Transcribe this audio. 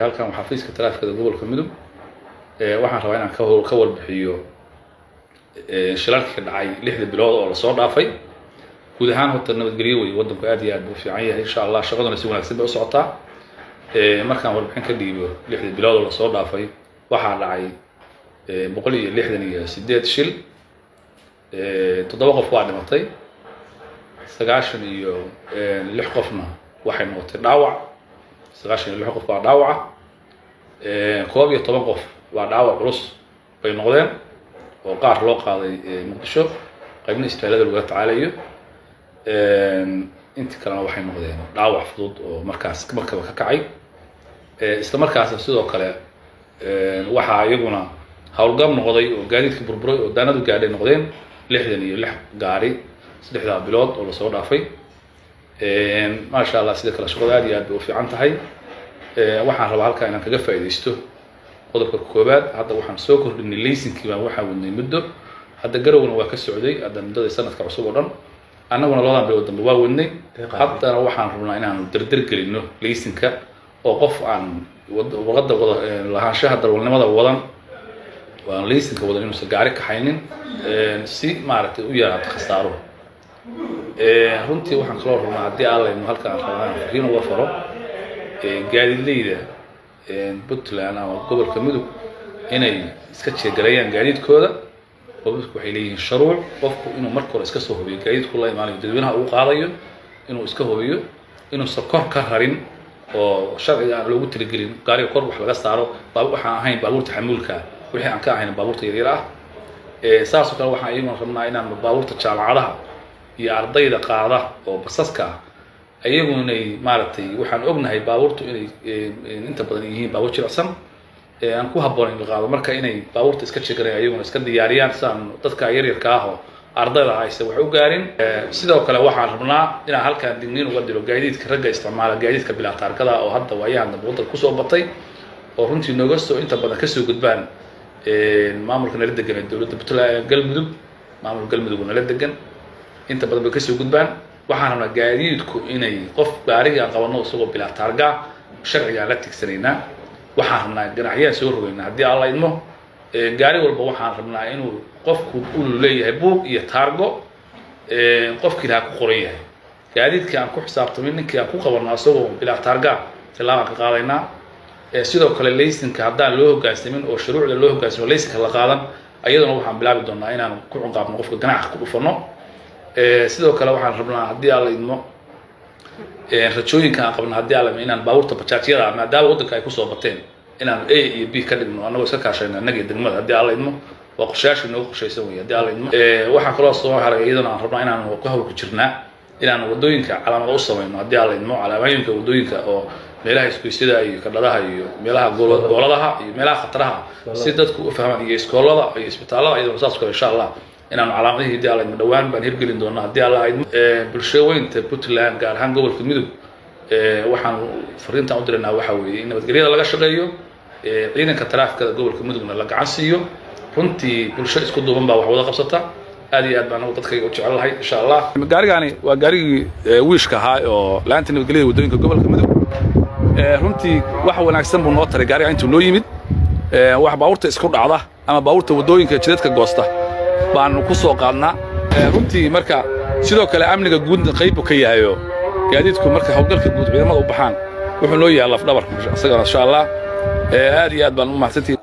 halkan waxaa xafiiska taraafika gobolka Mudug waxaan rabaa inaan ka warbixiyo shilalka dhacay 6 bilood oo la soo dhaafay guud ahaan horta nabadgelyo way wadanku aad iyo aad u fiican yahay insha Allah shaqaduna si wanaagsan bay u socotaa markaan warbixin ka dhiibo 6 bilood oo la soo dhaafay waxaa dhacay 168 shil 7 qof waa dhimatay 96 qofna waxay noqotay dhaawac 96 qof waa dhaawac koob iyo 10 qof waa dhaawac culus bay noqdeen oo qaar loo qaaday Muqdisho qaybna isbitaalada lagu tacaalayo inta kalena waxay noqdeen dhaawac fudud oo markaas ka kacay isla markaas sidoo kale waxa iyaguna hawlgab noqday oo gaadiidka burburay oo daanadu gaadhay noqdeen 66 gaari 3 bilood oo la soo dhaafay ما شاء الله سيدك الشغل عادي عاد وفي عن تحي وحنا ربع هالك أنا كجف فايدستو قدر كوبات هذا وحنا سوكر إن الليسن كمان وحنا ونمده هذا جرو ونواك السعودي هذا مدة سنة كرسول رن أنا ونلا بيودم بواوني حتى وحنا ربنا إننا ندردر كلينه ليسن كا وقف عن وغض لها شهد ولا ما وضن وأنا ليسن كوضن إنه سجارك حينين سي معرفة ويا تخساره runtii waxaan kala hormarnaa hadii aan halka aan fariin uga faro gaadiidleyda Puntland ama gobolka Mudug inay iska jeegalayaan gaadiidkooda qofku waxay leeyihiin shuruuc qofku inuu marka hore iska soo hubiyo gaadiidku la imaanayo dadweynaha uu qaadayo inuu iska hubiyo inuu sakor ka rarin oo sharciga aan loogu tirigelin gaariga kor wax laga saaro waxaan ahayn baabuurta xamuulka wixii aan ka ahayn baabuurta yaryar ah saas oo kale waxaan iyaguna rabnaa inaan baabuurta jaamacadaha iyo ardayda qaada oo basaska ayaguna ay maartay waxaan ognahay baabuurtu inay inta badan yihiin baabuur jilicsan aan ku habboon in la qaado marka inay baabuurta iska jeegareen ayaguna iska diyaariyaan saan dadka yaryarka ah oo ardayda aysan wax u gaarin sidoo kale waxaan rabnaa inaan halkaan digniin uga diro gaadiidka ragga isticmaala gaadiidka bilaa taargada oo hadda waayahan waddanka ku soo batay oo runtii nooga soo inta badan ka soo gudbaan maamulka nala degan dawladda Puntland galmudug maamulka galmudug nala degan inta badan bay ka soo gudbaan waxaan rabnaa gaadiidku inay qof gaariga qabano isagoo bilaa taarga sharciga la tigsanayna waxaan rabnaa ganacsiga soo rogeynaa hadii alla idmo gaari walba waxaan rabnaa inuu qofku uu leeyahay buug iyo taargo qofkii ku qoran yahay gaadiidka aan ku xisaabtamin ninkii aan ku qabano isagoo bilaa taarga talaaba ka qaadaynaa sidoo kale laysanka hadaan loo hoggaansamin oo shuruucda loo hoggaansamo laysanka la qaadan ayadana waxaan bilaabi doonaa inaan ku cunqaabno qofka ganacsiga ku dhufano sidoo kale waxaan rabnaa hadii alla idmo rajooyinka aan qabno hadii alla inaan baabuurta bajaajyada maadaama wadanka ay ku soo bateen inaan A iyo B ka dhigno anagoo iska kaashayna anaga degmada hadii alla idmo waa qorshayaasha inoo qorshaysan weey hadii alla idmo waxaan kaloo soo haray iyadana aan rabnaa inaan ku hawl ku jirnaa inaan wadooyinka calaamado u sameeyno hadii alla idmo calaamooyinka wadooyinka oo meelaha iskuisida iyo kadhadaha iyo meelaha gooladaha iyo meelaha khataraha si dadku u fahmaan iyo iskoolada iyo isbitaalada iyadoo saas kale insha Allah inaan calaamadaha hadii alla dhawaan baan hirgelin doonaa hadii alla ay bulshooyinka Puntland gaar ahaan gobolka Mudug waxaan fariinta u diranaa waxa weeye in nabadgelyada laga shaqeeyo ciidanka taraafika gobolka Mudugna la gacan siiyo runtii bulsho isku duuban baa wax wada qabsata aad iyo aad baan dadkayga u jecelahay insha Allah gaarigani waa gaarigii wiishka ahaa oo laanta nabadgelyada wadooyinka gobolka Mudug runtii wax wanaagsan buu noo taray gaariga intuu loo yimid wax baabuurta isku dhacda ama baabuurta wadooyinka jidadka goosta baan ku soo qaadnaa runtii marka sidoo kale amniga guud qayb ka yahayo gaadiidku marka hawlgalka guud ciidamada u baxaan wuxuu loo yahay laf dhabar insha Allah aad iyo aad baan u mahadsantihiin